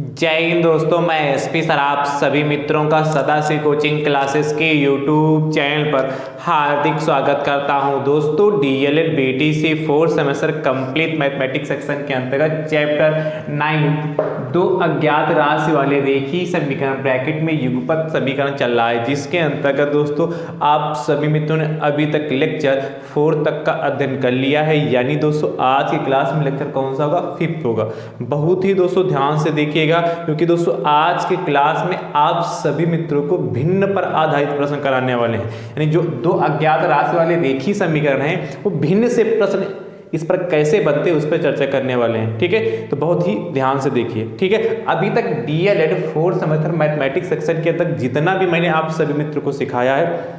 जय हिंद दोस्तों, मैं एसपी सर आप सभी मित्रों का सदा से कोचिंग क्लासेस के यूट्यूब चैनल पर हार्दिक स्वागत करता हूं। दोस्तों DElEd BTC 4th semester complete mathematics section के अंतर्गत चैप्टर 9 दो अज्ञात राशि वाले रेखीय समीकरण ब्रैकेट में युगपत समीकरण चल रहा है, जिसके अंतर्गत दोस्तों आप सभी मित्रों ने अभी तक लेक्चर 4 तक का अध्ययन कर लिया है। यानी दोस्तों आज की क्लास में लेक्चर कौन सा होगा? 5th होगा। बहुत ही दोस्तों ध्यान से देखिएगा, क्योंकि दोस्तों आज के क्लास में आप सभी मित्रों को भिन्न पर आधारित प्रश्न कराने वाले हैं। यानी जो दो अज्ञात राशि वाले रेखीय समीकरण हैं वो भिन्न से प्रश्न इस पर कैसे बनते हैं उस पर चर्चा करने वाले हैं। ठीक है, तो बहुत ही ध्यान से देखिए। ठीक है, अभी तक DElEd 4th semester mathematics section के तक जितना भी मैंने आप सभी मित्रों को सिखाया है,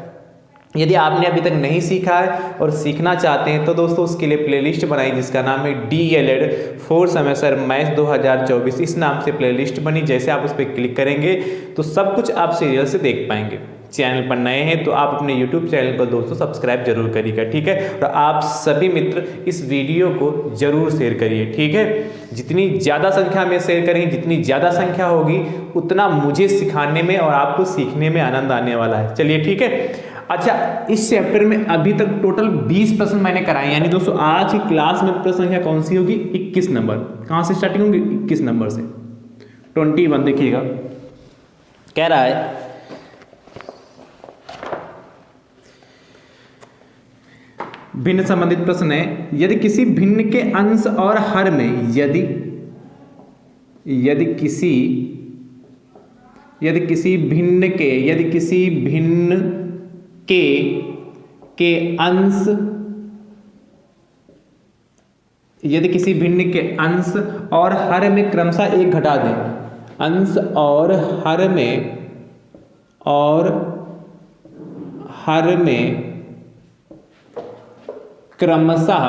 यदि आपने अभी तक नहीं सीखा है और सीखना चाहते हैं तो दोस्तों उसके लिए प्लेलिस्ट बनाई जिसका नाम है डीएलएड 4th सेमेस्टर मैथ्स 2024। इस नाम से प्लेलिस्ट बनी। जैसे आप उस पर क्लिक करेंगे तो सब कुछ आप सीरियल से देख पाएंगे। चैनल पर नए हैं तो आप अपने यूट्यूब चैनल को दोस्तों सब्सक्राइब जरूर करिएगा। ठीक है, और आप सभी मित्र इस वीडियो को जरूर शेयर करिए। ठीक है, जितनी ज़्यादा संख्या में शेयर करेंगे, जितनी ज़्यादा संख्या होगी उतना मुझे सिखाने में और आपको सीखने में आनंद आने वाला है। चलिए ठीक है। अच्छा, इस चैप्टर में अभी तक टोटल 20 प्रश्न मैंने कराए। यानी दोस्तों आज की क्लास में प्रश्न संख्या कौन सी होगी? 21 नंबर। कहाँ से स्टार्टिंग होगी? 21 नंबर से 21। देखिएगा, कह रहा है भिन्न संबंधित प्रश्न है। यदि किसी भिन्न के अंश और हर में यदि किसी भिन्न के अंश और हर में क्रमशः एक घटा दें। अंश और हर में क्रमशः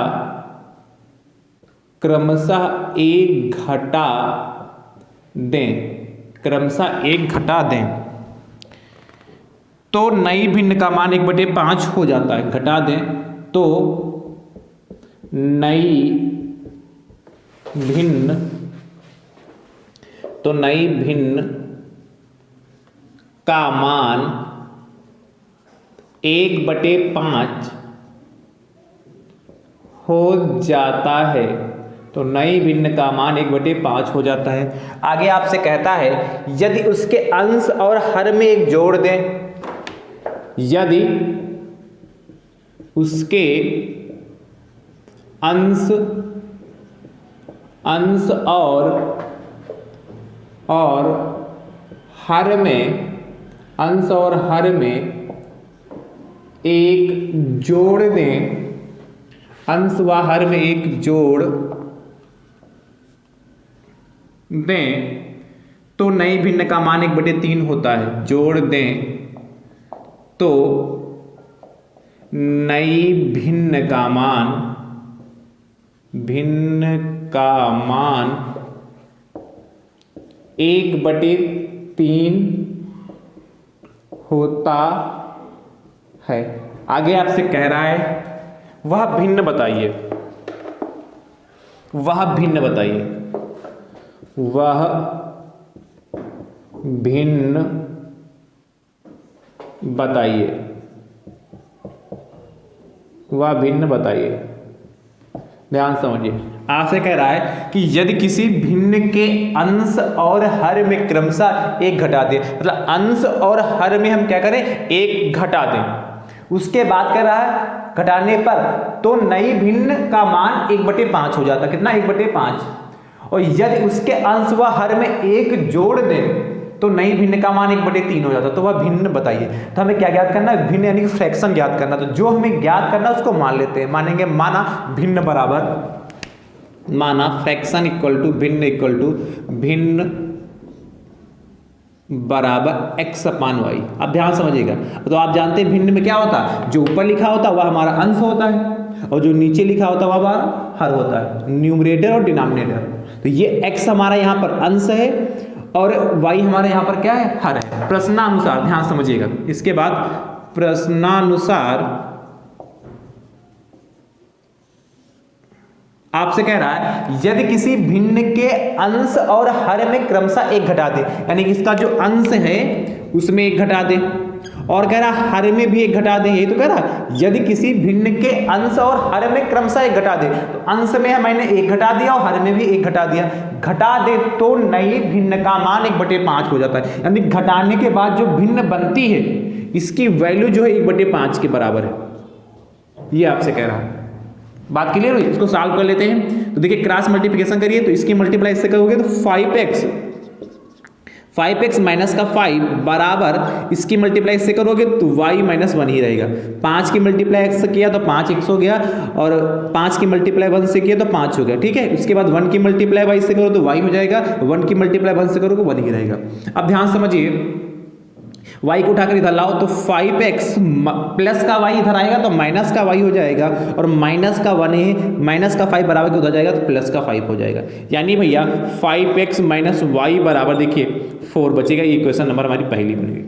एक घटा दें तो नई भिन्न का मान 1/5 हो जाता है। घटा दें तो नई भिन्न का मान 1/5 हो जाता है। तो नई भिन्न का मान 1/5 हो जाता है। आगे आपसे कहता है यदि उसके अंश और हर में एक जोड़ दें। यदि उसके अंश और हर में एक जोड़ दें। अंश व हर में एक जोड़ दें तो नई भिन्न का मान 1/3 होता है। जोड़ दें तो नई भिन्न का मान 1/3 होता है। आगे आपसे कह रहा है वह भिन्न बताइए। वह भिन्न बताइए। ध्यान समझिए, आपसे कह रहा है कि यदि किसी भिन्न के अंश और हर में क्रमशः एक घटा दें, मतलब अंश और हर में हम क्या करें? एक घटा दें। उसके बाद कह रहा है घटाने पर तो नई भिन्न का मान 1/5 हो जाता। कितना? 1/5। और यदि उसके अंश व हर में एक जोड़ दें तो नई भिन्न का मान 1/3 हो जाता। तो वह भिन्न बताइए। तो हमें क्या ज्ञात करना है? भिन्न यानी कि फ्रैक्शन ज्ञात करना। तो जो हमें ज्ञात करना है उसको मान लेते हैं। मानेंगे माना फ्रैक्शन भिन्न बराबर x/y। अब ध्यान समझिएगा। तो आप जानते हैं भिन्न में क्या होता है? जो ऊपर लिखा होता है वह हमारा अंश होता है और जो नीचे लिखा होता है वह हमारा हर होता है। न्यूमरेटर और डिनोमिनेटर। तो ये x हमारा यहाँ पर अंश है और y हमारे यहाँ पर क्या है? हर है। प्रश्नानुसार ध्यान समझिएगा। इसके बाद प्रश्नानुसार आपसे कह रहा है यदि किसी भिन्न के अंश और हर में क्रमशः एक घटा दे, यानी कि इसका जो अंश है उसमें एक घटा दे, और कह रहा हर में भी एक घटा दे। यही तो कह रहा यदि किसी भिन्न के अंश और हर में क्रमशः एक घटा दे, तो अंश में मैंने एक घटा दिया और हर में भी एक घटा दिया। घटा दे तो नई भिन्न का मान 1/5 हो जाता है, यानी घटाने के बाद जो भिन्न बनती है इसकी वैल्यू जो है 1/5 के बराबर है। ये आपसे कह रहा है। बात क्लियर हुई? इसको सॉल्व कर लेते हैं। तो देखिए क्रॉस मल्टीप्लिकेशन करिए, तो इसकी मल्टीप्लाई इससे करोगे तो 5x माइनस का 5 बराबर इसकी मल्टीप्लाई इससे करोगे तो y माइनस 1 ही रहेगा। 5 की मल्टीप्लाई x से किया तो 5x हो गया, और 5 की मल्टीप्लाई 1 से किया तो 5 हो गया। ठीक है, उसके बाद 1 की मल्टीप्लाई y से करो तो y हो जाएगा, 1 की मल्टीप्लाई 1 से करोगे 1 ही रहेगा। अब ध्यान समझिए, y को उठाकर इधर लाओ तो 5x प्लस का y इधर आएगा तो माइनस का y हो जाएगा, और माइनस का 1 है, माइनस का 5 बराबर उधर जाएगा तो प्लस का 5 हो जाएगा। यानी भैया 5x माइनस वाई बराबर देखिए 4 बचेगा। ये इक्वेशन नंबर हमारी पहली बन गई।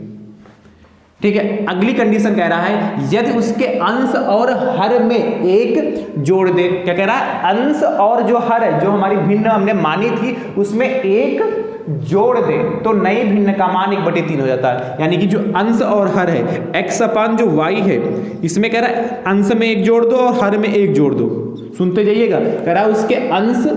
ठीक है, अगली कंडीशन कह रहा है यदि उसके अंश और हर में एक जोड़ दे। क्या कह रहा है? अंश और जो हर है, जो हमारी भिन्न हमने मानी थी उसमें एक जोड़ दे तो नई भिन्न का मान 1/3 हो जाता है। यानी कि जो अंश और हर है x अपान जो y है, इसमें कह रहा है अंश में एक जोड़ दो और हर में एक जोड़ दो। सुनते जाइएगा, कह रहा है उसके अंश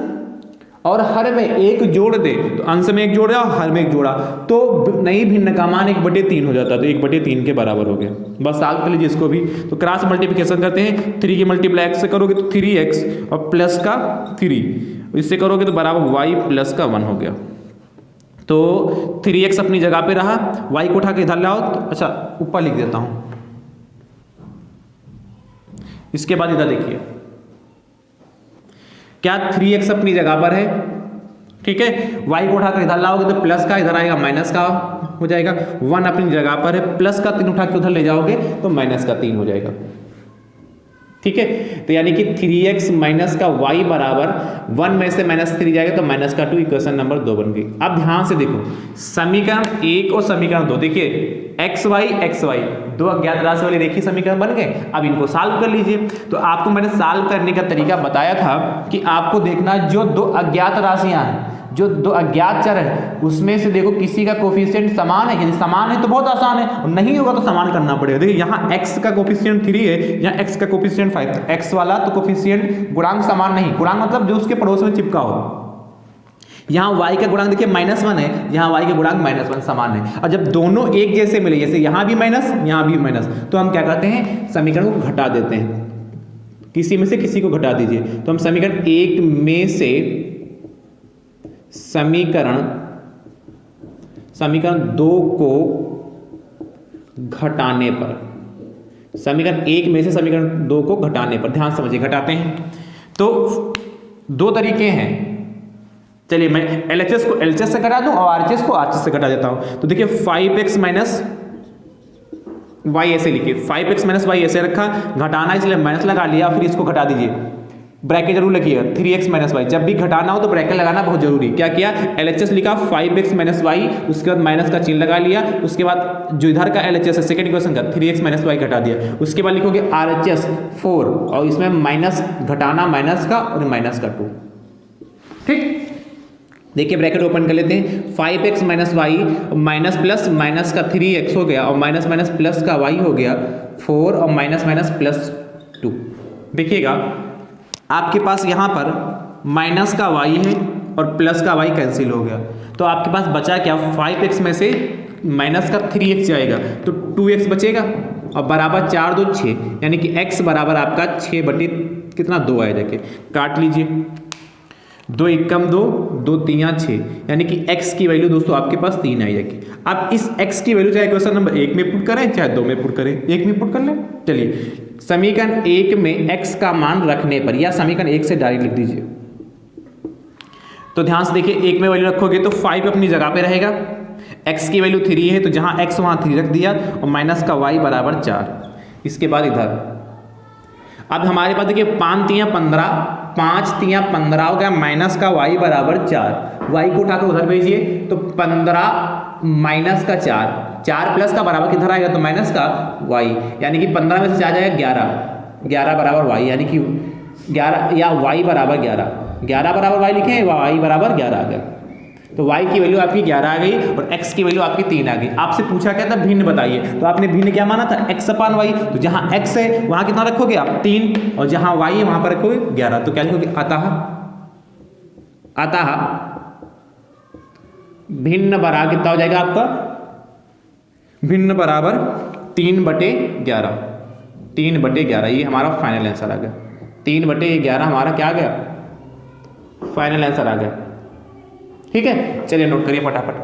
और हर में एक जोड़ दे, तो अंश में एक जोड़ा और हर में एक जोड़ा तो नई भिन्न का मान 1/3 हो जाता है। तो 1/3 के बराबर हो गया। बस सॉल्व कर लीजिए इसको भी। तो क्रॉस मल्टीप्लिकेशन करते हैं, 3 की मल्टीप्लाई x से करोगे तो 3x और प्लस का 3, इससे करोगे तो बराबर y प्लस का 1 हो गया। तो 3x अपनी जगह पे रहा, y को उठा के इधर लाओ तो अच्छा ऊपर लिख देता हूं। इसके बाद इधर देखिए क्या 3x अपनी जगह पर है। ठीक है, y को उठाकर इधर लाओगे तो प्लस का इधर आएगा माइनस का हो जाएगा। 1 अपनी जगह पर है, प्लस का 3 उठा के उधर ले जाओगे तो माइनस का 3 हो जाएगा। ठीक है, तो यानी कि 3x माइनस का y बराबर 1 में से -3 जाएगा तो माइनस का 2, इक्वेशन नंबर 2 बन गई। अब ध्यान से देखो, समीकरण 1 और समीकरण 2 देखिए xy दो अज्ञात राशि वाले रेखीय समीकरण बन गए। अब इनको सॉल्व कर लीजिए। तो आपको मैंने सॉल्व करने का तरीका बताया था कि आपको देखना जो दो अज्ञात राशियां हैं, जो दो अज्ञात चर है, उसमें से देखो किसी का कोफिशिएंट समान है। यदि समान है तो बहुत आसान है, और नहीं होगा तो समान करना पड़ेगा। देखिए यहाँ x का कोफिशिएंट 3 है, यहाँ x का कोफिशिएंट 5, तो x वाला तो कोफिशिएंट गुणांक समान नहीं, गुणांक मतलब जो उसके पड़ोस में चिपका हो। यहाँ y का गुणांक देखिए -1 है, यहाँ y का गुणांक -1 समान है। और जब दोनों एक जैसे मिले, जैसे यहाँ भी माइनस यहाँ भी माइनस, तो हम क्या करते हैं समीकरण को घटा देते हैं, किसी में से किसी को घटा दीजिए। तो हम समीकरण 1 में से समीकरण 2 को घटाने पर, समीकरण 1 में से समीकरण 2 को घटाने पर, ध्यान समझिए घटाते हैं तो 2 तरीके हैं। चलिए मैं LHS को LHS से घटा दूं और RHS को RHS से घटा देता हूं। तो देखिए 5x माइनस y ऐसे लिखिए, 5x माइनस y ऐसे रखा, घटाना इसलिए माइनस लगा लिया, फिर इसको घटा दीजिए, ब्रैकेट जरूर लिखिएगा 3x माइनस y। जब भी घटाना हो तो ब्रैकेट लगाना बहुत जरूरी। क्या किया, LHS लिखा 5x माइनस y, उसके बाद माइनस का चिन्ह लगा लिया, उसके बाद जो इधर का LHS है सेकंड इक्वेशन का 3x माइनस y घटा दिया, उसके बाद लिखोगे RHS 4 और इसमें माइनस घटाना माइनस का और माइनस का 2। ठीक, देखिए ब्रैकेट ओपन कर लेते हैं, 5x minus y minus plus minus का 3x हो गया और माइनस माइनस प्लस का y हो गया 4 और माइनस माइनस प्लस 2। देखिएगा आपके पास यहाँ पर माइनस का y है और प्लस का y कैंसिल हो गया, तो आपके पास बचा क्या, 5x में से माइनस का 3x जाएगा तो 2x बचेगा और बराबर 4 2 6, यानी कि x बराबर आपका 6 बटे कितना 2 आया, जाके काट लीजिए, 2 एकम 2 2 3 6, यानी कि x की वैल्यू दोस्तों आपके पास 3 आई जाएगी। अब इस x की वैल्यू चाहे क्वेश्चन नंबर 1 में पुट करें चाहे 2 में पुट करें, 1 में पुट कर लें। चलिए समीकरण 1 में x का मान रखने पर, या समीकरण 1 से डायरेक्ट लिख दीजिए। तो ध्यान से देखिए 1 में वैल्यू रखोगे तो 5 अपनी जगह पे रहेगा, x की वैल्यू 3 है तो जहां x वहां 3 रख दिया और माइनस का y बराबर 4। इसके बाद इधर अब हमारे पास देखिए 5 3 15, 5 3 15 हो गया, माइनस का y बराबर 4, y को उठाकर उधर भेजिए तो 15 माइनस का 4, 4 प्लस का बराबर किधर आएगा तो माइनस का y, यानी कि 15 में से 4 जाएगा 11, 11 बराबर y, यानी कि 11 या y बराबर 11, 11 बराबर y लिखे, y बराबर 11 आ गया। तो y की वैल्यू आपकी 11 आ गई और x की वैल्यू आपकी 3 आ गई। आपसे पूछा क्या था, भिन्न बताइए, तो आपने भिन्न क्या माना था, x अपान y। तो जहां x है वहां कितना रखोगे आप 3, और जहां y है वहां पर रखोगे 11। तो क्या लिखोगे, अतः भिन्न बराबर कितना हो जाएगा आपका, भिन्न बराबर 3/11, 3/11। ये हमारा फाइनल आंसर आ गया। 3/11 हमारा क्या आ गया, फाइनल आंसर आ गया। ठीक है, चलिए नोट करिए फटाफट।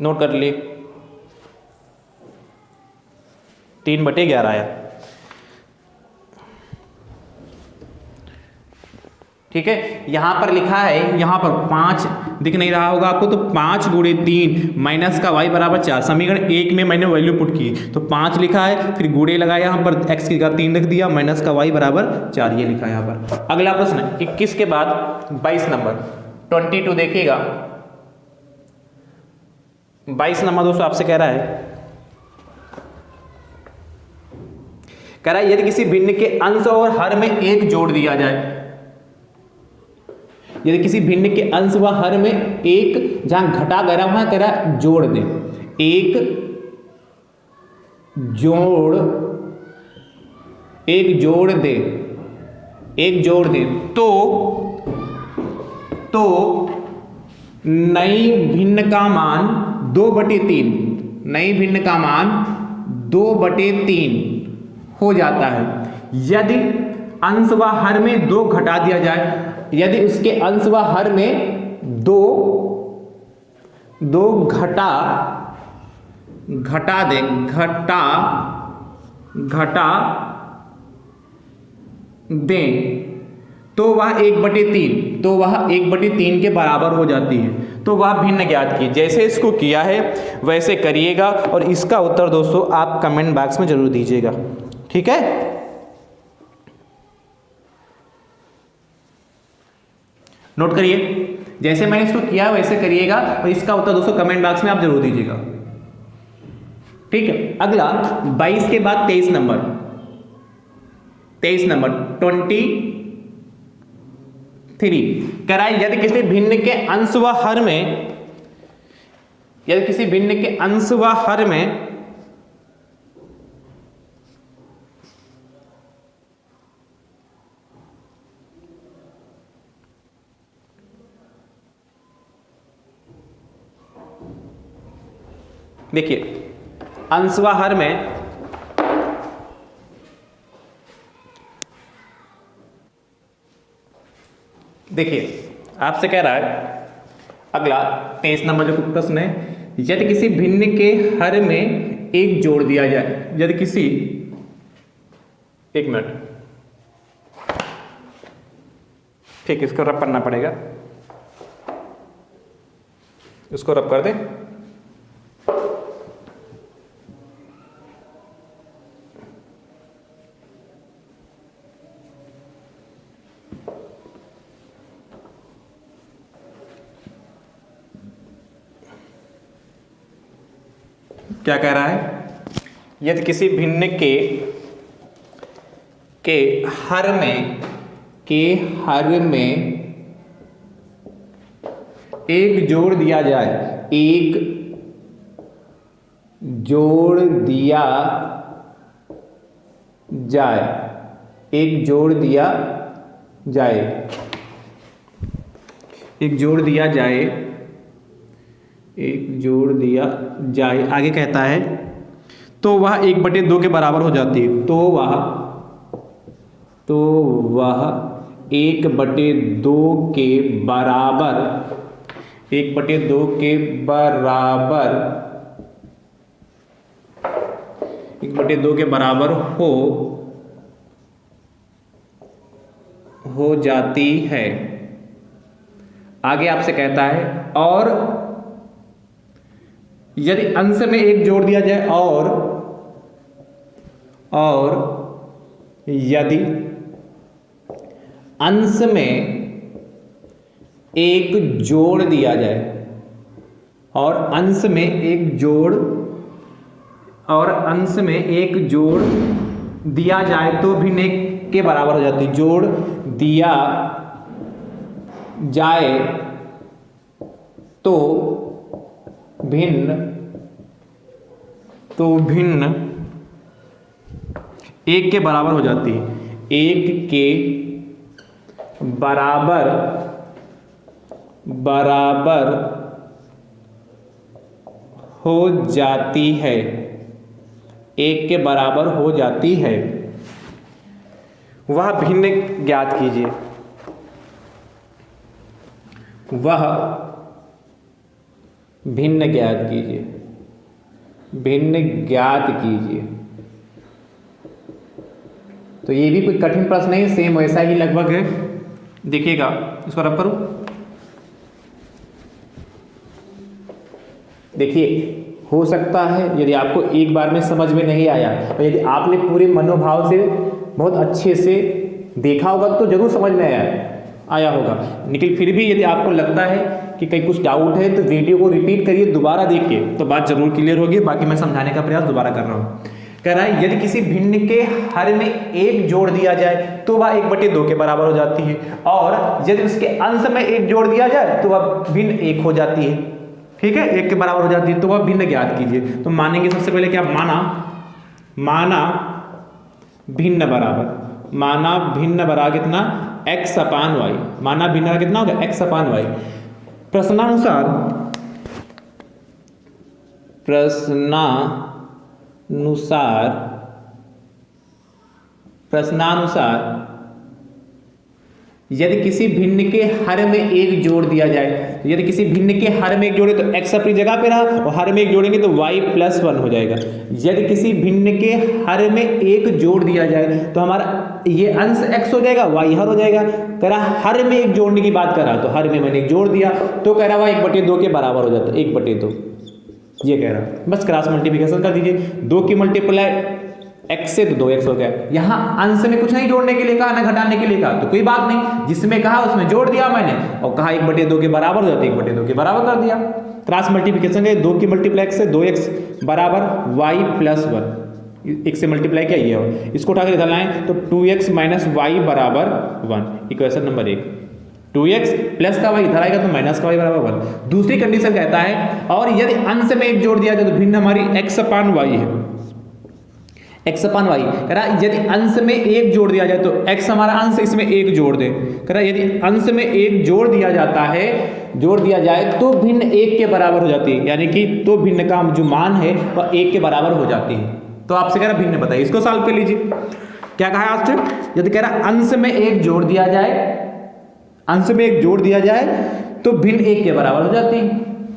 नोट कर लिए, 3/11 आया। ठीक है, यहां पर लिखा है, यहां पर 5 दिख नहीं रहा होगा आपको, तो 5 गुणे 3 माइनस का y बराबर 4। समीकरण 1 में मैंने वैल्यू पुट की, तो 5 लिखा है, फिर गुणे लगाया यहाँ पर, x की जगह 3 रख दिया, माइनस का y बराबर 4 ये लिखा है यहाँ पर। अगला प्रश्न 21 के बाद 22 नंबर 22 देखिएगा। 22 नंबर दोस्तों आपसे कह रहा है यदि किसी भिन्न के अंश और हर में 1 जोड़ दिया जाए, यदि किसी भिन्न के अंश व हर में 1, जहां घटा गया वहां कह रहा है जोड़ दे, 1 जोड़ दे, 1 जोड़ दे, तो नई भिन्न का मान 2/3, नई भिन्न का मान 2/3 हो जाता है। यदि अंश व हर में 2 घटा दिया जाए, यदि उसके अंश व हर में 2 घटा दें, तो वह 1/3, तो वह 1/3 के बराबर हो जाती है। तो वह भिन्न ज्ञात की। जैसे इसको किया है वैसे करिएगा, और इसका उत्तर दोस्तों आप कमेंट बॉक्स में जरूर दीजिएगा। ठीक है, नोट करिए, जैसे मैंने इसको किया वैसे करिएगा, और इसका उत्तर दोस्तों कमेंट बॉक्स में आप जरूर दीजिएगा। ठीक है, अगला 22 के बाद 23 नंबर 23 नंबर 23 कराए। यदि किसी भिन्न के अंश व हर में, यदि किसी भिन्न के अंश व हर में देखिए, अंश व हर में देखिए आपसे कह रहा है, अगला 23 नंबर जो प्रश्न है, यदि किसी भिन्न के हर में 1 जोड़ दिया जाए, यदि किसी, 1 मिनट, ठीक, इसको रब करना पड़ेगा, इसको रब कर दे। क्या कह रहा है, यदि किसी भिन्न के हर में 1 जोड़ दिया जाए, 1 जोड़ दिया जाए, 1 जोड़ दिया जाए, 1 जोड़ दिया जाए, 1 जोड़ दिया जाए, आगे कहता है तो वह 1/2 के बराबर हो जाती है। तो वह 1/2 के बराबर, 1/2 के बराबर, 1/2 के बराबर हो जाती है। आगे आपसे कहता है, और यदि अंश में 1 जोड़ दिया जाए, और यदि अंश में 1 जोड़ दिया जाए, और अंश में एक जोड़ दिया जाए तो भिन्न एक के बराबर हो जाती है। जोड़ दिया जाए तो भिन्न एक के बराबर हो जाती है। एक के बराबर हो जाती है। एक के बराबर हो जाती है। वह भिन्न ज्ञात कीजिए। वह भिन्न ज्ञात कीजिए। भिन्न ज्ञात कीजिए। तो ये भी कोई कठिन प्रश्न नहीं, सेम वैसा ही लगभग है। देखिएगा, इसको रब करूं। देखिए, हो सकता है यदि आपको एक बार में समझ में नहीं आया और यदि आपने पूरे मनोभाव से बहुत अच्छे से देखा होगा तो जरूर समझ में आया होगा। लेकिन फिर भी यदि आपको लगता है कि कहीं कुछ डाउट है तो वीडियो को रिपीट करिए, दोबारा देखिए, तो बात जरूर क्लियर होगी। बाकी मैं समझाने का प्रयास दोबारा कर रहा हूँ। कह रहा है यदि किसी भिन्न के हर में एक जोड़ दिया जाए तो वह 1/2 के बराबर हो जाती है, और यदि उसके अंश में एक जोड़ दिया जाए तो वह भिन्न 1 हो जाती है। ठीक है, 1 के बराबर हो जाती है, तो वह भिन्न ज्ञात कीजिए। तो मानेंगे सबसे पहले क्या, माना भिन्न बराबर कितना, x/y। माना भिन्न कितना होगा, x/y। प्रश्नानुसार यदि किसी भिन्न के हर में एक जोड़ दिया जाए, तो यदि किसी भिन्न के हर में एक जोड़े तो x अपनी जगह पे रहा, और हर में एक जोड़ेंगे तो y+1 हो जाएगा। यदि किसी भिन्न के हर में एक जोड़ दिया जाए तो हमारा ये अंश x हो जाएगा, y हर हो जाएगा। कह रहा हर में एक जोड़ने की बात कर रहा, तो हर में मैंने एक जोड़ दिया तो कह रहा वह 1/2 के बराबर हो जाता है। 1/2 ये कह रहा, बस क्रॉस मल्टीप्लिकेशन कर दीजिए। 2 की मल्टीप्लाई x से तो 2x हो गया। यहाँ अंश में कुछ नहीं जोड़ने के लिए कहा ना घटाने के लिए कहा, तो कोई बात नहीं, जिसमें कहा उसमें जोड़ दिया मैंने, और कहा 1/2 के बराबर हो जाता है, 1/2 के बराबर कर दिया। क्रॉस मल्टीप्लिकेशन है, 2 की मल्टीप्लाई x से 2x बराबर y+1। एक से मल्टीप्लाई क्या ये हो, इसको उठा कर इधर लाएं तो 2x - y बराबर 1। Equation number 1। 2x प्लस का y इधर आएगा तो माइनस का y बराबर 1। दूसरी कंडीशन कहता है और यदि अंश में एक जोड़ दिया जाए तो भिन्न हमारी x/y है। x/y कह रहा यदि अंश में एक जोड़ दिया जाए तो x हमारा अंश, इसमें एक जोड़ दे। कह रहा यदि अंश में एक जोड़ दिया जाए तो भिन्न 1 के बराबर हो जाती है, यानी कि तो भिन्न का जो मान है वह 1 के बराबर हो जाती है। तो आपसे कह रहा भिन्न बताइए, इसको सॉल्व कर लीजिए। क्या कहा है आपसे, यदि कह रहा अंश में एक जोड़ दिया जाए तो भिन्न 1 के बराबर हो जाती है।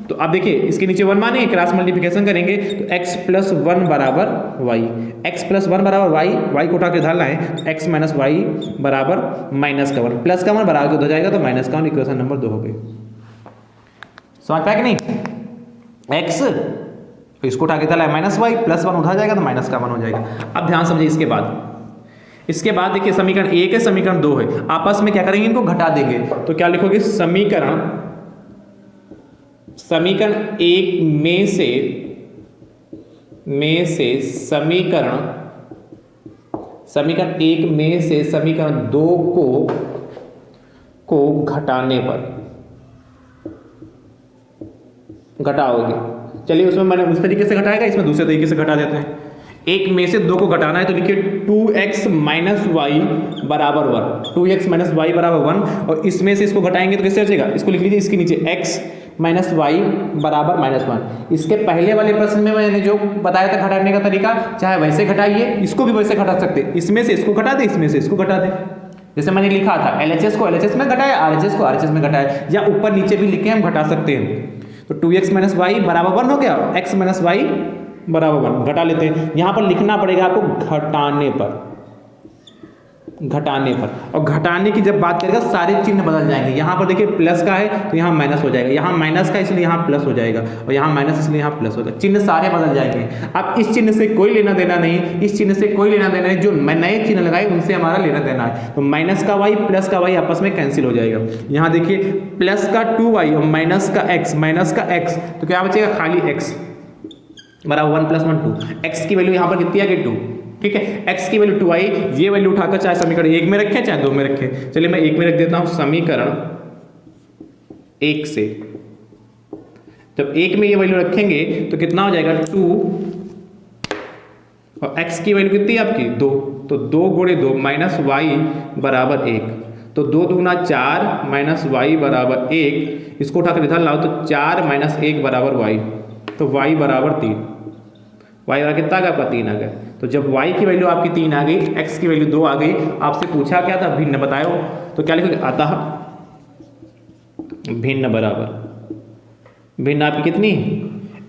तो अब देखिए इसके नीचे 1 माने, क्रॉस मल्टीप्लिकेशन करेंगे तो x+1 बराबर y। x+1 बराबर y को उठा के इधर लाएं, x - y बराबर -1। प्लस का 1 बराबर हो जाएगा तो -1। इक्वेशन नंबर 2 हो गई। समझ पाए कि नहीं, x इसको उठा के इधर लाएं -y, +1 उठा जाएगा तो -1 हो जाएगा। अब ध्यान समझिए, इसके बाद देखिए समीकरण 1 है, समीकरण 2 है, आपस में क्या करेंगे, इनको घटा देंगे। तो क्या लिखोगे, समीकरण 1 में से समीकरण 2 को घटाने पर घटाओगे। चलिए उसमें मैंने उस तरीके से घटाएगा, इसमें दूसरे तरीके से घटा देते हैं। 1 में से 2 को घटाना है तो लिखिए 2x - y बराबर 1। 2x - y बराबर 1, और इसमें से इसको घटाएंगे तो कैसे बचेगा, इसको लिख लीजिए, इसके नीचे x - y बराबर -1। इसके पहले वाले प्रश्न में मैंने जो बताया था घटाने का तरीका, चाहे वैसे घटाइए, इसको भी वैसे घटा सकते, इसमें से इसको घटा दे, इसमें से इसको घटा दे। जैसे मैंने लिखा था LHS को LHS में घटाया, RHS को RHS में घटाया, या ऊपर नीचे भी लिखे हम घटा सकते हैं। तो 2x - y बराबर 1 हो गया, x - y बराबर 1 घटा लेते हैं। यहां पर लिखना पड़ेगा आपको घटाने पर। घटाने पर, और घटाने की जब बात करेगा सारे चिन्ह बदल जाएंगे। यहाँ पर देखिए प्लस का है तो यहाँ माइनस हो जाएगा, यहाँ माइनस का इसलिए यहाँ प्लस हो जाएगा, और यहाँ माइनस इसलिए यहाँ प्लस हो जाएगा। चिन्ह सारे बदल जाएंगे। अब इस चिन्ह से कोई लेना देना नहीं, इस चिन्ह से कोई लेना देना नहीं, जो नए चिन्ह लगाए उनसे हमारा लेना देना है। तो माइनस का वाई प्लस का वाई आपस में कैंसिल हो जाएगा। यहाँ देखिए प्लस का 2y और माइनस का x, तो क्या बचेगा खाली x बराबर 1 + 1 2। x की वैल्यू यहाँ पर कितनी आ गई 2, ठीक है। x की वैल्यू 2 आई, ये वैल्यू उठाकर चाहे समीकरण 1 में रखें चाहे 2 में रखें। चलिए मैं 1 में रख देता हूं, समीकरण 1 से जब 1 में ये वैल्यू रखेंगे तो कितना हो जाएगा 2, और x की वैल्यू कितनी है आपकी 2, तो 2 × 2 -y बराबर 1, तो 2 दूना 4 -y बराबर 1, इसको उठाकर इधर लाओ तो 4 - 1 बराबर y, तो y बराबर 3, y बराबर कितना आ गया आपका 3 आ गया। तो जब y की वैल्यू आपकी 3 आ गई, x की वैल्यू 2 आ गई, आपसे पूछा क्या था भिन्न बताओ, तो क्या लिखोगे अतः भिन्न बराबर, भिन्न आपकी कितनी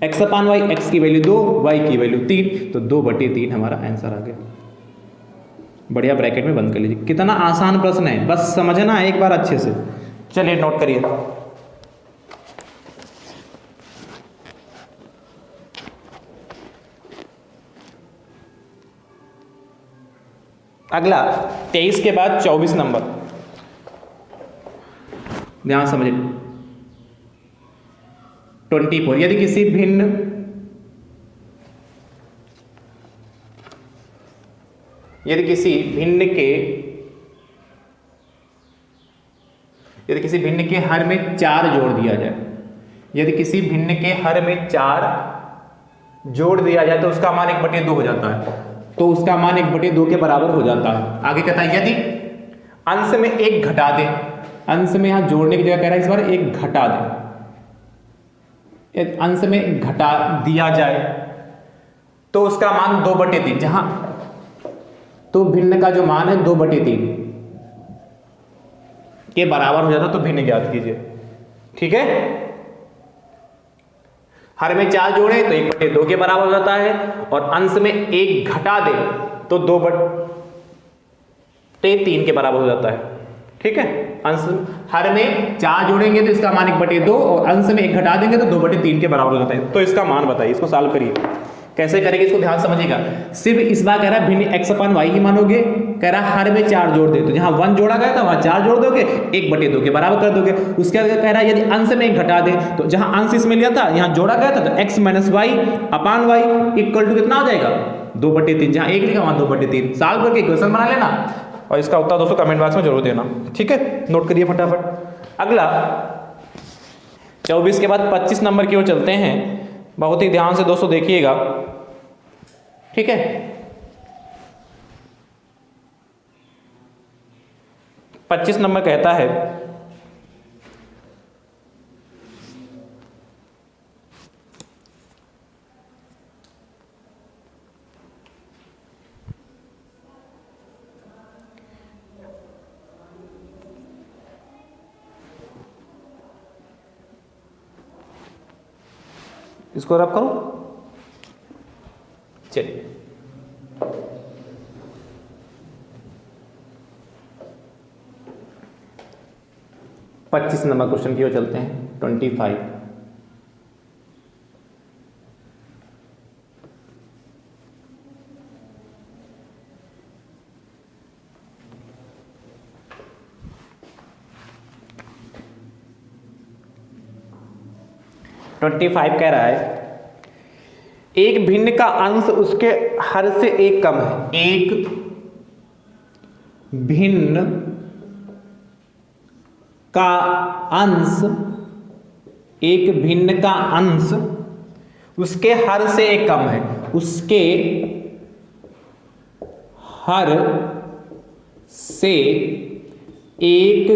x/y, x की वैल्यू 2 y की वैल्यू 3, तो 2/3 हमारा आंसर आ गया। बढ़िया, ब्रैकेट में बंद कर लीजिए। कितना आसान प्रश्न है, बस समझना एक बार अच्छे से। चलिए नोट करिए। अगला 23 के बाद 24 नंबर, ध्यान समझिए। 24, यदि किसी भिन्न के हर में 4 जोड़ दिया जाए, यदि किसी भिन्न के हर में 4 जोड़ दिया जाए तो उसका मान 1/2 हो जाता है, तो उसका मान 1/2 के बराबर हो जाता है। आगे कहता है यदि अंश में 1 घटा दे, अंश में यहां जोड़ने की जगह कह रहा है इस बार 1 घटा दे, अंश में घटा दिया जाए तो उसका मान 2/3, जहां तो भिन्न का जो मान है 2/3 के बराबर हो जाता है, तो भिन्न ज्ञात कीजिए, ठीक है। हर में 4 जोड़े तो 1/2 के बराबर हो जाता है, और अंश में 1 घटा दे तो 2/3 के बराबर हो जाता है, ठीक है। अंश हर में 4 जोड़ेंगे तो इसका मान 1/2, और अंश में 1 घटा देंगे तो 2/3 के बराबर हो जाता है। तो इसका मान बताइए, इसको सॉल्व करिए, कैसे करेंगे इसको ध्यान समझिएगा। सिर्फ इस बार कह रहा है भिन्न x/y ही मानोगे, कह रहा है हर में 4 जोड़ दे, तो जहां 1 जोड़ा गया था वहां 4 जोड़ दोगे, 1/2 के बराबर कर दोगे। उसके बाद कह रहा है यदि अंश में 1 घटा दे, तो जहां अंश इसमें लिया था यहां जोड़ा गया था तो x - y/y इक्वल टू कितना हो जाएगा 2/3, जहां 1 लिखा वहां 2/3। सॉल्व करके इक्वेशन बना लेना, और इसका उत्तर दोस्तों कमेंट बॉक्स में जरूर देना, ठीक है। नोट करिए फटाफट। अगला 24 के बाद 25 नंबर की ओर चलते हैं। बहुत ही ध्यान से दोस्तों देखिएगा, ठीक है। 25 नंबर कहता है इसको रब करो, चलिए 25 नंबर क्वेश्चन की ओर चलते हैं। 25 कह रहा है एक भिन्न का अंश उसके हर से 1 कम है। एक भिन्न का अंश, एक भिन्न का अंश उसके हर से 1 कम है, उसके हर से 1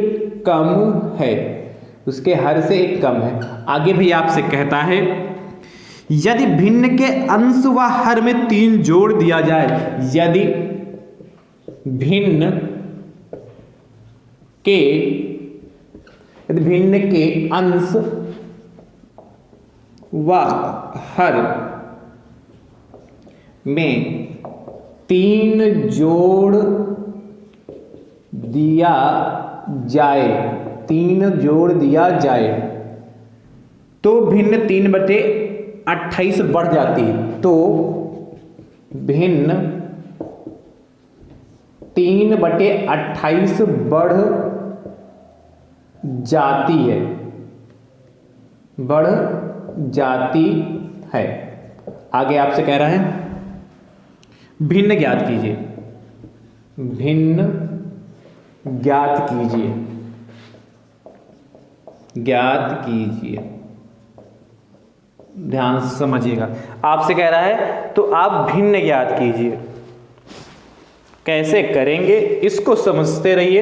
कम है, उसके हर से 1 कम है। आगे भी आपसे कहता है यदि भिन्न के अंश व हर में 3 जोड़ दिया जाए, यदि भिन्न के अंश व हर में 3 जोड़ दिया जाए, 3 जोड़ दिया जाए तो भिन्न 3/28 बढ़ जाती है। तो भिन्न 3/28 बढ़ जाती है, बढ़ जाती है। आगे आपसे कह रहा है भिन्न ज्ञात कीजिए, भिन्न ज्ञात कीजिए, ज्ञात कीजिए। ध्यान से समझिएगा, आपसे कह रहा है तो आप भिन्न ज्ञात कीजिए। कैसे करेंगे इसको समझते रहिए।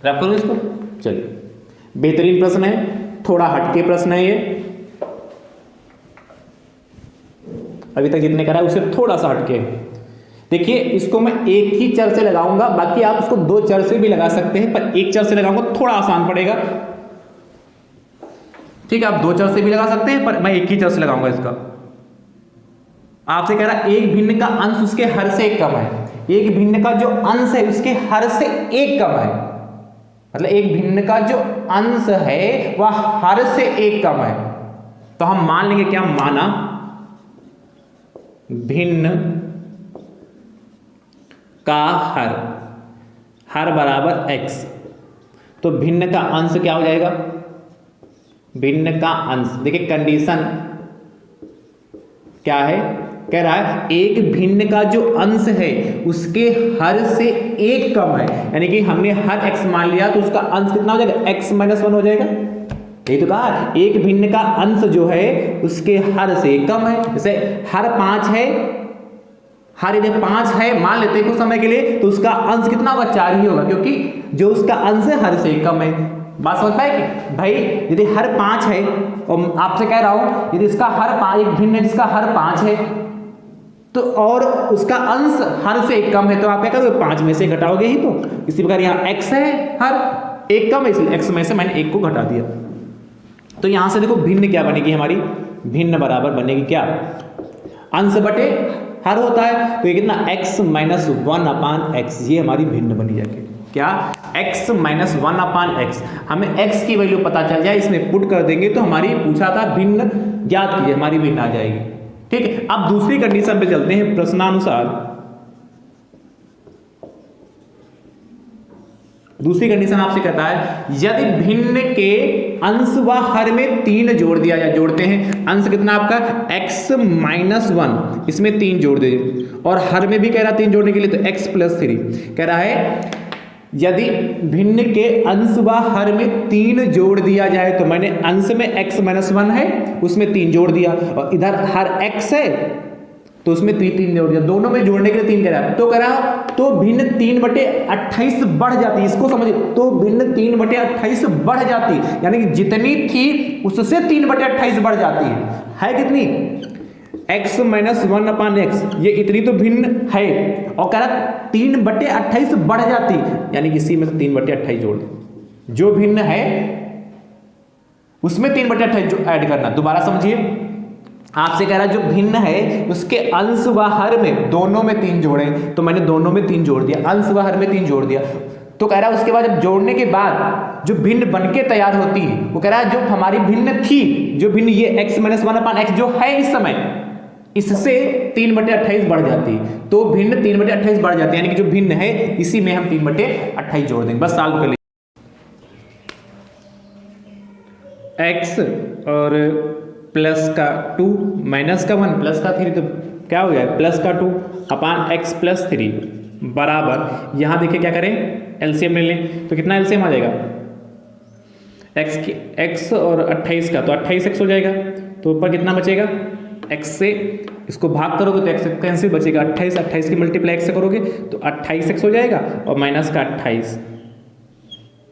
रैप करूं इसको, चलिए। बेहतरीन प्रश्न है, थोड़ा हटके प्रश्न है ये, अभी तक जितने करा है उससे थोड़ा सा हटके। देखिए इसको मैं एक ही चर से लगाऊंगा, बाकी आप इसको 2 चर से भी लगा सकते हैं, पर एक चर से लगाऊंगा थोड़ा आसान पड़ेगा। ठीक है, आप 2 चर से भी लगा सकते हैं, पर मैं एक ही चर से लगाऊंगा इसका। आपसे कह रहा है एक भिन्न का अंश उसके हर से 1 कम है। एक भिन्न का जो अंश है उसके हर से 1 कम है, मतलब एक भिन्न का जो अंश है वह हर से 1 कम है। तो हम मान लेंगे क्या, माना भिन्न का हर बराबर x, तो भिन्न का अंश क्या हो जाएगा, भिन्न का अंश। देखिए कंडीशन क्या है, कह रहा है एक भिन्न का जो अंश है उसके हर से 1 कम है, यानी कि हमने हर x मान लिया तो उसका अंश कितना हो जाएगा, x - 1 हो जाएगा। ये तो कहा एक भिन्न का अंश जो है उसके हर से 1 कम है। जैसे हर 5 है, हर यदि 5 है मान लेते हैं कुछ समय के लिए, तो उसका अंश कितना होगा, 4 ही होगा, क्योंकि जो उसका अंश है हर से 1 कम है। बात समझ पाए कि भाई यदि हर 5 है और आपसे कह रहा हूं यदि इसका हर 5 एक भिन्न है जिसका हर 5 है तो और उसका अंश हर से 1 कम है, तो आप क्या करोगे, 5 में से घटाओगे ही। तो इसी प्रकार यहाँ x है, हर 1 कम है, इसलिए x में से मैंने 1 को घटा दिया। तो यहां से देखो भिन्न क्या बनेगी हमारी, भिन्न बराबर बनेगी क्या, अंश बटे हर होता है, तो ये कितना x - 1/x, ये हमारी भिन्न बनी जाएगी। क्या, x - 1/x। हमें x की वैल्यू पता चल जाए, इसमें पुट कर देंगे तो हमारी पूछा था भिन्न ज्ञात कीजिए, हमारी भिन्न आ जाएगी। ठीक है, अब दूसरी कंडीशन पे चलते हैं प्रश्नानुसार। दूसरी कंडीशन आपसे कहता है यदि भिन्न के अंश व हर में 3 जोड़ दिया जाए, जोड़ते हैं, अंश कितना आपका x - 1, इसमें 3 जोड़ दीजिए, और हर में भी कह रहा है 3 जोड़ने के लिए, तो x + 3 कह रहा है यदि भिन्न के अंश व हर में 3 जोड़ दिया जाए, तो मैंने अंश में x - 1 है उसमें 3 जोड़ दिया, और इधर हर x है तो उसमें 3 जोड़ दिया, दोनों में जोड़ने के लिए 3 करा, तो करा तो भिन्न 3/28 बढ़ जाती है। इसको समझिए, तो भिन्न 3/28 बढ़ जाती, यानी कि जितनी थी उससे 3/28 बढ़ जाती है कितनी, x - 1/x, ये इतनी तो भिन्न है, और कह रहा 3/28 बढ़ जाती, यानी कि इसी में से 3/28 जोड़ दो, जो भिन्न है उसमें 3/28 ऐड करना। दोबारा समझिए, आपसे कह रहा है जो भिन्न है उसके अंश व हर में दोनों में 3 जोड़े, तो मैंने दोनों में 3 जोड़ दिया, अंश व हर में 3 जोड़ दिया। तो कह रहा है उसके बाद जब जोड़ने के बाद जो भिन्न बनके तैयार होती है, वो कह रहा है जो हमारी भिन्न थी, जो भिन्न ये x - 1/x जो है इस समय, इससे 3/28 बढ़ जाती है, तो भिन्न 3/28 बढ़ जाती है, यानी कि जो भिन्न है इसी में हम 3/28 जोड़ देंगे। बस सॉल्व कर लीजिए, x और प्लस का 2 माइनस का 1 प्लस का 3, तो क्या हो जाएगा प्लस का 2 अपान x + 3 बराबर, यहाँ देखिए क्या करें, एलसीएम ले लें, तो कितना एलसीएम आ जाएगा, x और 28 का, तो 28x हो जाएगा, तो ऊपर कितना बचेगा, x से इसको भाग करोगे तो x कैंसिल बचेगा, 28 की मल्टीप्लाई x से करोगे तो 28x हो जाएगा, और माइनस का 28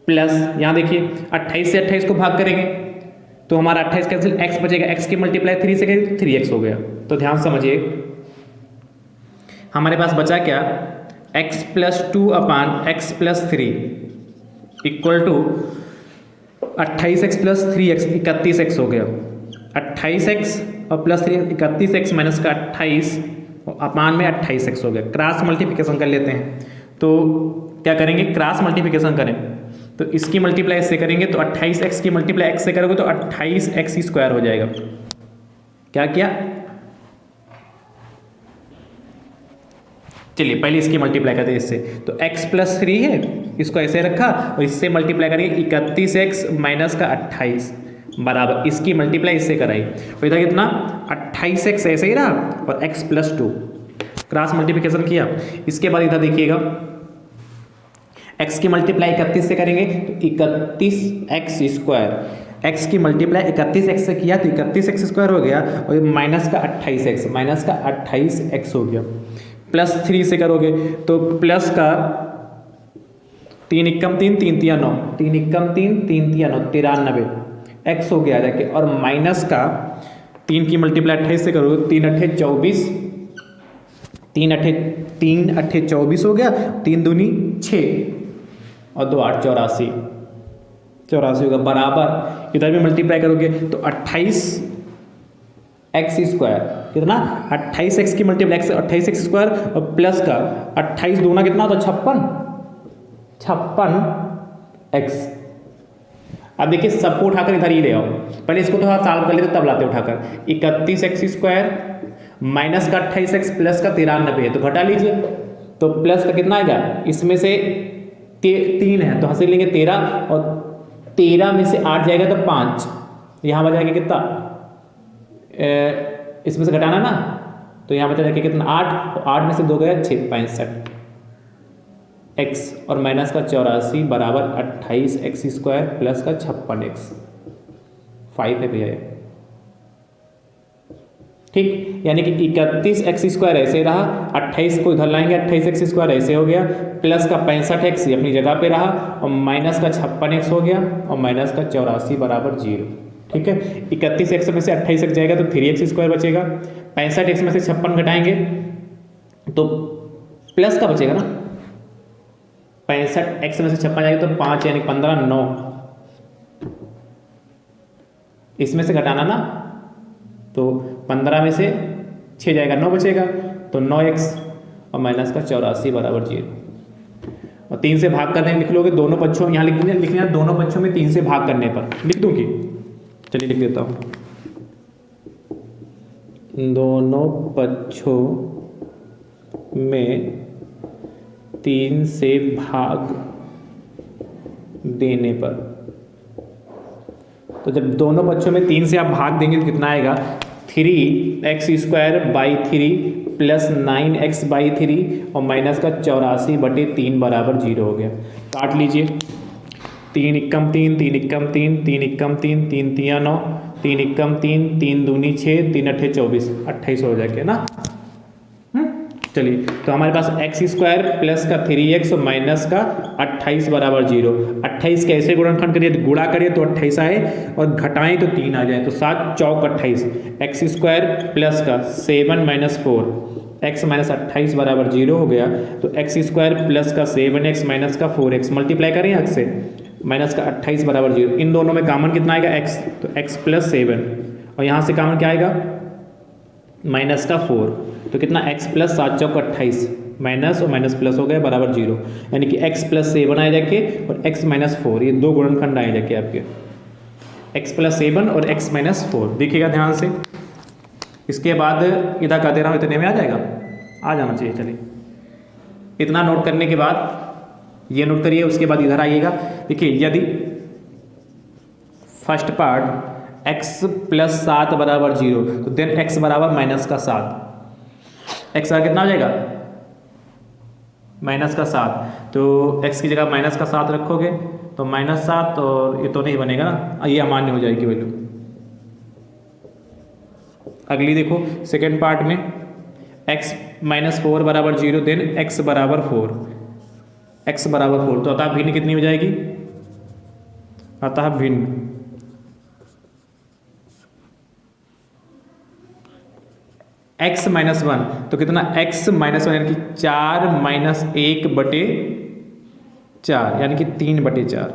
प्लस, यहाँ देखिए 28 से 28 को भाग करेंगे तो हमारा 28 कैंसिल, x बचेगा, x की मल्टीप्लाई 3 से करेंगे 3x हो गया। तो ध्यान समझिए, हमारे पास बचा क्या, x + 2 upon x + 3 equal to 28x + 3x 31x हो गया, 28x और प्लस 3 31x माइनस का 28 और अपान में 28x हो गया। क्रॉस मल्टीप्लिकेशन कर लेते हैं, तो क्या करेंगे, क्रॉस मल्टीप्लिकेशन करें तो इसकी मल्टीप्लाई इससे करेंगे तो 28x की मल्टीप्लाई x से करोगे तो 28x स्क्वायर हो जाएगा। क्या किया, चलिए पहले इसकी मल्टीप्लाई करते हैं इससे, तो x+3 है, इसको ऐसे रखा और इससे मल्टीप्लाई करेंगे 31x माइनस का 28 बराबर इसकी मल्टीप्लाई इससे कराई तो इधर कितना 28x ऐसे ही रहा और x+2 क्रॉस मल्टीप्लिकेशन किया। इसके बाद इधर देखिएगा x की मल्टीप्लाई 31 से करेंगे तो 31x स्क्वायर, x की मल्टीप्लाई 31x से किया तो 31x स्क्वायर हो गया और माइनस का 28x हो गया। +3 से करोगे तो प्लस का 3 एकम 3 3 तिया 9 3 एकम 3 3 तिया 9 93 x हो गया जाके और माइनस का 3 की मल्टीप्लाई 28 से करोगे 3 अट्ठे 24 3 अट्ठे 24 हो गया, 3 दूनी 6 और 2 8 84 होगा बराबर इधर भी मल्टीप्लाई करोगे तो 28x स्क्वायर कितना 28x की मल्टीप्लाई 28x स्क्वायर और प्लस का 28 दूना कितना होता 56x। अब देखिए सबको उठाकर इधर ही ले आओ, पहले इसको थोड़ा सॉल्व कर लेते तब लाते उठाकर 31x स्क्वायर माइनस का 28x प्लस का 93 है तो घटा लीजिए तो प्लस का कितना आएगा, इसमें से 3 है तो हंसी लेंगे 13 और 13 में से 8 जाएगा तो 5, यहाँ बच जाएगा कितना, इसमें से घटाना ना तो यहाँ बचा जाएगा कितना 8 और 8 में से 2 गया 6 65 x और माइनस का 84 बराबर 28x स्क्वायर प्लस का 56x 5 है भैया, ठीक। यानी कि 31x स्क्वायर ऐसे रहा, 28 को इधर लाएंगे 28x स्क्वायर ऐसे हो गया प्लस का 65x अपनी जगह पे रहा और माइनस का 56x हो गया और माइनस का 84 बराबर 0, ठीक है। 31x में से 28x जाएगा तो 3x स्क्वायर बचेगा, 65x में से 56 घटाएंगे तो प्लस का बचेगा ना, 65x में से 56 जाएगा तो 5 यानी 15 9, इसमें से घटाना ना तो 15 में से 6 जाएगा 9 बचेगा तो 9x और माइनस का 84 बराबर 0 और 3 से भाग करने लिख लोगे दोनों पक्षों, यहाँ लिखना दोनों पक्षों में 3 से भाग करने पर लिख दूंगी, चलिए लिख देता हूँ, दोनों पक्षों में 3 से भाग देने पर, तो जब दोनों पक्षों में 3 से आप भाग देंगे तो कितना आएगा 3x square by 3 plus 9x by 3 और माइनस का 84/3 बराबर 0 हो गया। काट लीजिए 3 एकम 3 3 एकम 3 3 एकम 3 3 तिया 9 3 एकम 3 3 दूनी 6 3 अट्ठे 24 28 हो जाएगा ना। चलिए तो हमारे पास x स्क्वायर प्लस का 3x और माइनस का 28 बराबर 0, 28 के ऐसे गुणनखंड करिए गुणा करिए तो 28 आए और घटाएं तो 3 आ जाए तो 7 चौक 28, x स्क्वायर प्लस का 7 माइनस 4 x माइनस 28 बराबर 0 हो गया तो x स्क्वायर प्लस का 7x माइनस का 4x मल्टीप्लाई करें x से माइनस का 28 बराबर 0, इन दोनों में कॉमन कितना आएगा x तो x प्लस 7 और यहाँ से कॉमन क्या आएगा माइनस का 4 तो कितना x प्लस 7 चौक 28 माइनस और माइनस प्लस हो गया बराबर 0, यानी कि x प्लस 7 आए जाके और x माइनस 4 ये दो गुणनखंड आए जाके आपके x प्लस 7 और x माइनस 4 देखिएगा ध्यान से। इसके बाद इधर कर दे रहा हूँ इतने में आ जाएगा, आ जाना चाहिए। चलिए इतना नोट करने के बाद ये नोट करिए, उसके बाद इधर आइएगा। देखिए यदि फर्स्ट पार्ट x प्लस 7 बराबर 0 तो देन x बराबर माइनस का 7, x का कितना हो जाएगा माइनस का 7, तो x की जगह माइनस का 7 रखोगे तो माइनस 7 और ये तो नहीं बनेगा ना, ये अमान्य हो जाएगी वैल्यू। अगली देखो सेकेंड पार्ट में x माइनस 4 बराबर 0 देन x बराबर 4, x बराबर 4 तो अतः भिन्न कितनी हो जाएगी, अतः भिन्न x माइनस 1 तो कितना x माइनस 1 यानी कि 4 माइनस 1/4 यानी कि 3/4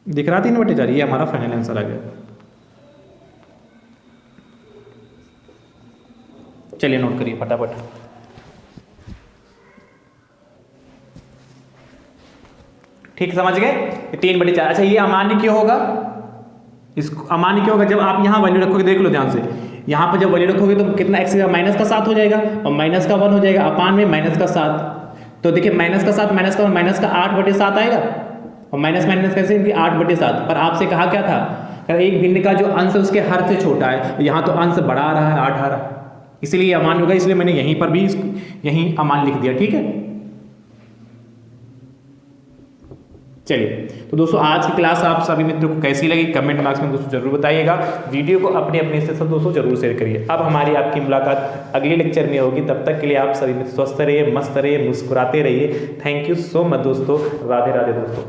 दिख रहा 3/4, ये हमारा फाइनल आंसर आ गया। चलिए नोट करिए फटाफट। ठीक समझ गए, 3/4। अच्छा ये अमान्य क्यों होगा, इसको अमान्य क्यों होगा, जब आप यहाँ वैल्यू रखोगे, देख लो ध्यान से, यहाँ पर जब वैल्यू रखोगे तो कितना x माइनस का 7 हो जाएगा और माइनस का 1 हो जाएगा, अपान में माइनस का 7। तो देखिए माइनस का 7 माइनस का 1 माइनस का 8/7 आएगा, और माइनस माइनस कैसे, इनकी 8/7। पर आपसे कहा क्या था, एक भिन्न का जो अंश है उसके हर से छोटा है, यहाँ तो अंश बढ़ा आ रहा है 8 आ रहा है, इसलिए अमान्य होगा, इसलिए मैंने यहीं पर भी यहीं अमान्य लिख दिया। ठीक है, चलिए तो दोस्तों आज की क्लास आप सभी मित्रों को कैसी लगी कमेंट बॉक्स में दोस्तों जरूर बताइएगा। वीडियो को अपने अपने से सब दोस्तों जरूर शेयर करिए। अब हमारी आपकी मुलाकात अगले लेक्चर में होगी, तब तक के लिए आप सभी स्वस्थ रहिए, मस्त रहिए, मुस्कुराते रहिए। थैंक यू सो मच दोस्तों, राधे राधे दोस्तों।